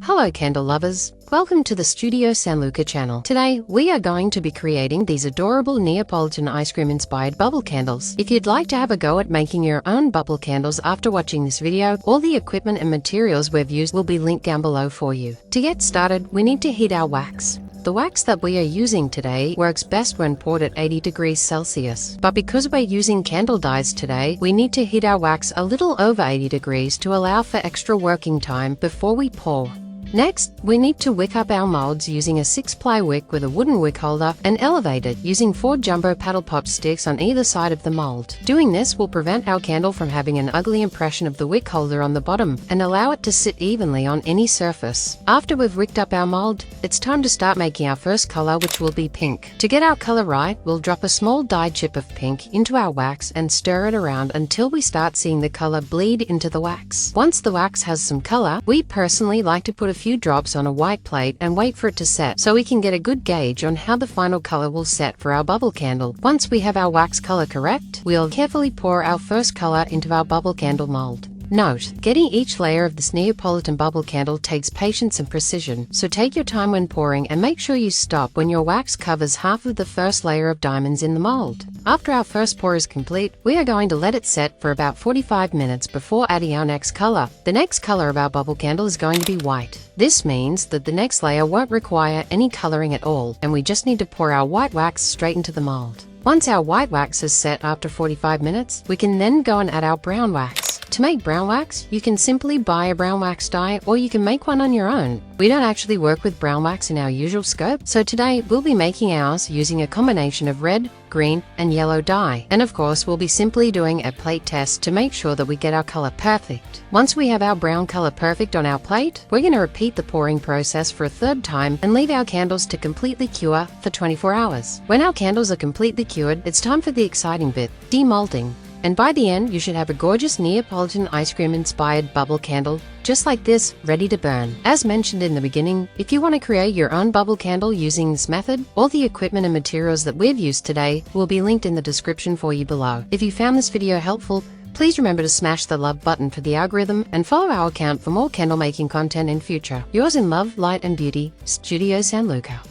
Hello candle lovers, welcome to the Studio Sanlucar channel. Today we are going to be creating these adorable Neapolitan ice cream inspired bubble candles. If you'd like to have a go at making your own bubble candles after watching this video, all the equipment and materials we've used will be linked down below for you. To get started, we need to heat our wax. The wax that we are using today works best when poured at 80 degrees Celsius. But because we're using candle dyes today, we need to heat our wax a little over 80 degrees to allow for extra working time before we pour. Next, we need to wick up our molds using a 6-ply wick with a wooden wick holder and elevate it using 4 jumbo paddle pop sticks on either side of the mold. Doing this will prevent our candle from having an ugly impression of the wick holder on the bottom and allow it to sit evenly on any surface. After we've wicked up our mold, it's time to start making our first color, which will be pink. To get our color right, we'll drop a small dye chip of pink into our wax and stir it around until we start seeing the color bleed into the wax. Once the wax has some color, we personally like to put a few drops on a white plate and wait for it to set so we can get a good gauge on how the final color will set for our bubble candle. Once we have our wax color correct, we'll carefully pour our first color into our bubble candle mold. Note, getting each layer of this Neapolitan bubble candle takes patience and precision, so take your time when pouring and make sure you stop when your wax covers half of the first layer of diamonds in the mold. After our first pour is complete, we are going to let it set for about 45 minutes before adding our next color. The next color of our bubble candle is going to be white. This means that the next layer won't require any coloring at all, and we just need to pour our white wax straight into the mold. Once our white wax is set after 45 minutes, we can then go and add our brown wax. To make brown wax, you can simply buy a brown wax dye or you can make one on your own. We don't actually work with brown wax in our usual scope, so today we'll be making ours using a combination of red, green and yellow dye. And of course, we'll be simply doing a plate test to make sure that we get our color perfect. Once we have our brown color perfect on our plate, we're going to repeat the pouring process for a third time and leave our candles to completely cure for 24 hours. When our candles are completely cured, it's time for the exciting bit, demolding. And by the end, you should have a gorgeous Neapolitan ice cream inspired bubble candle, just like this, ready to burn. As mentioned in the beginning, if you want to create your own bubble candle using this method, all the equipment and materials that we've used today will be linked in the description for you below. If you found this video helpful, please remember to smash the love button for the algorithm and follow our account for more candle making content in future. Yours in love, light and beauty, Studio Sanlucar.